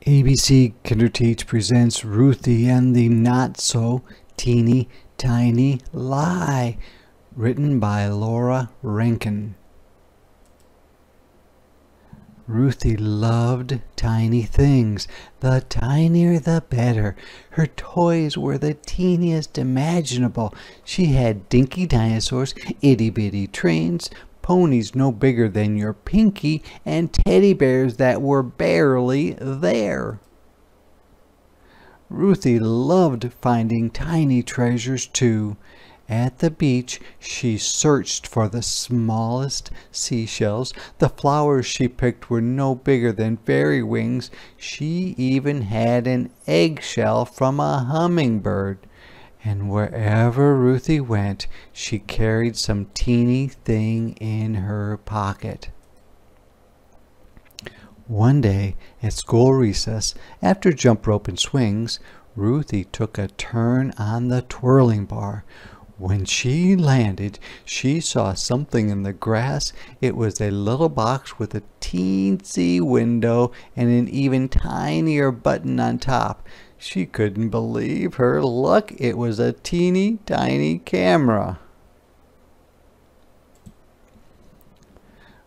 ABC Kinderteach presents Ruthie and the Not So Teeny Tiny Lie, written by Rankin. Ruthie loved tiny things. The tinier the better. Her toys were the teeniest imaginable. She had dinky dinosaurs, itty-bitty trains, ponies no bigger than your pinky, and teddy bears that were barely there. Ruthie loved finding tiny treasures too. At the beach, she searched for the smallest seashells. The flowers she picked were no bigger than fairy wings. She even had an eggshell from a hummingbird. And wherever Ruthie went, she carried some teeny thing in her pocket. One day, at school recess, after jump rope and swings, Ruthie took a turn on the twirling bar. When she landed, she saw something in the grass. It was a little box with a teensy window and an even tinier button on top. She couldn't believe her luck. It was a teeny tiny camera.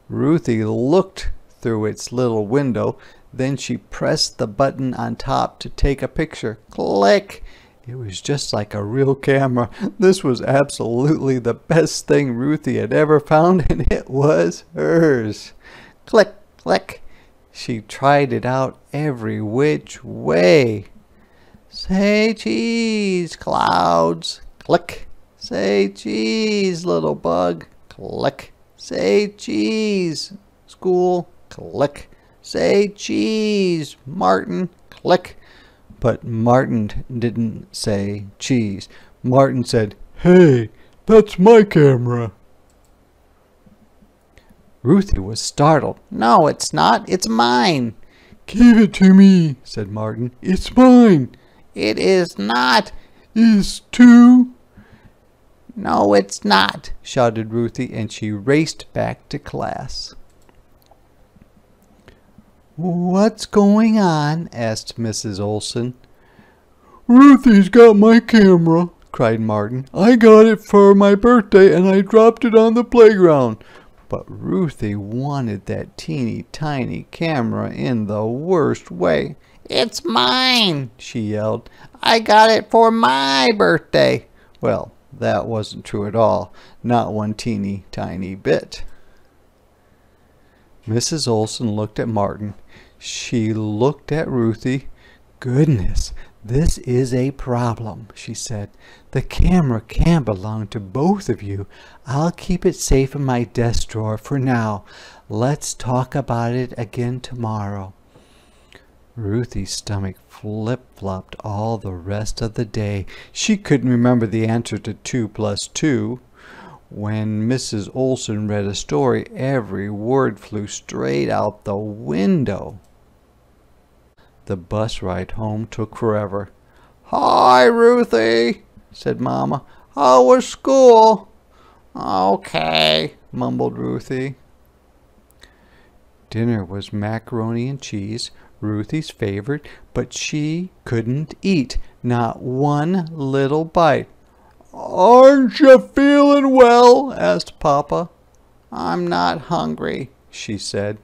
Ruthie looked through its little window. Then she pressed the button on top to take a picture. Click! It was just like a real camera. This was absolutely the best thing Ruthie had ever found, and it was hers. Click, click. She tried it out every which way. Say cheese, clouds. Click. Say cheese, little bug. Click. Say cheese, school. Click. Say cheese, Martin. Click. But Martin didn't say cheese. Martin said, "Hey, that's my camera." Ruthie was startled. "No, it's not. It's mine." "Give it to me," said Martin. "It's mine." "It is not." "Is too." "No, it's not," shouted Ruthie, and she raced back to class. "What's going on?" asked Mrs. Olsen. "Ruthie's got my camera," cried Martin. "I got it for my birthday and I dropped it on the playground." But Ruthie wanted that teeny tiny camera in the worst way. "It's mine," she yelled. "I got it for my birthday." Well, that wasn't true at all. Not one teeny tiny bit. Mrs. Olsen looked at Martin. She looked at Ruthie. "Goodness, this is a problem," she said. "The camera can belong to both of you. I'll keep it safe in my desk drawer for now. Let's talk about it again tomorrow." Ruthie's stomach flip-flopped all the rest of the day. She couldn't remember the answer to 2 plus 2. When Mrs. Olsen read a story, every word flew straight out the window. The bus ride home took forever. "Hi, Ruthie," said Mama. "How was school?" "Okay," mumbled Ruthie. Dinner was macaroni and cheese, Ruthie's favorite, but she couldn't eat, not one little bite. "Aren't you feeling well?" asked Papa. "I'm not hungry," she said.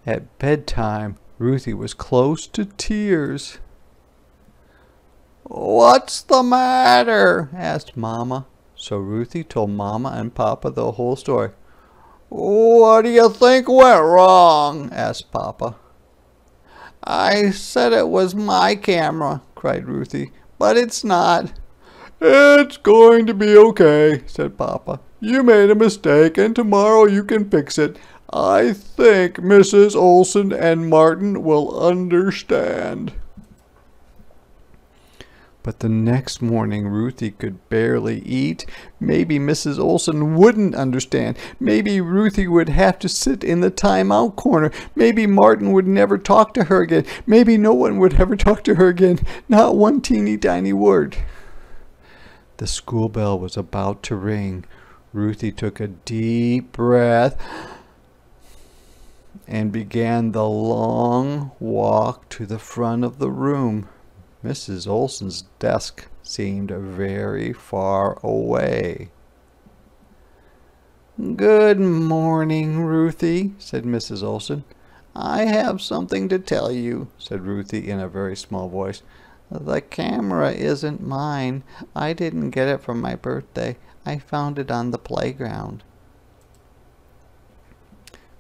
At bedtime, Ruthie was close to tears. "What's the matter?" asked Mama. So Ruthie told Mama and Papa the whole story. "What do you think went wrong?" asked Papa. "I said it was my camera," cried Ruthie, "but it's not." "It's going to be okay," said Papa. "You made a mistake and tomorrow you can fix it. I think Mrs. Olsen and Martin will understand." But the next morning Ruthie could barely eat. Maybe Mrs. Olsen wouldn't understand. Maybe Ruthie would have to sit in the timeout corner. Maybe Martin would never talk to her again. Maybe no one would ever talk to her again. Not one teeny tiny word. The school bell was about to ring. Ruthie took a deep breath and began the long walk to the front of the room. Mrs. Olsen's desk seemed very far away. "Good morning, Ruthie," said Mrs. Olsen. "I have something to tell you," said Ruthie in a very small voice. "The camera isn't mine. I didn't get it for my birthday. I found it on the playground."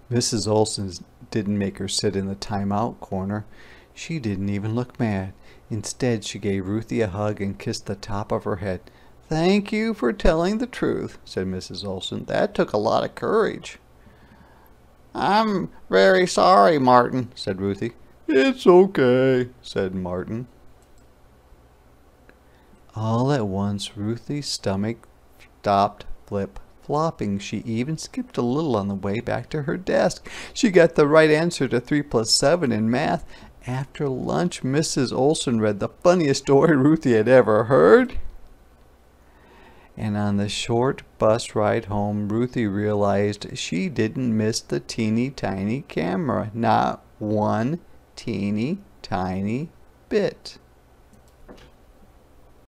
Mrs. Olsen didn't make her sit in the timeout corner. She didn't even look mad. Instead, she gave Ruthie a hug and kissed the top of her head. "Thank you for telling the truth," said Mrs. Olsen. "That took a lot of courage." "I'm very sorry, Martin," said Ruthie. "It's okay," said Martin. All at once, Ruthie's stomach stopped flip-flopping. She even skipped a little on the way back to her desk. She got the right answer to 3 plus 7 in math. After lunch, Mrs. Olsen read the funniest story Ruthie had ever heard. And on the short bus ride home, Ruthie realized she didn't miss the teeny tiny camera. Not one teeny tiny bit.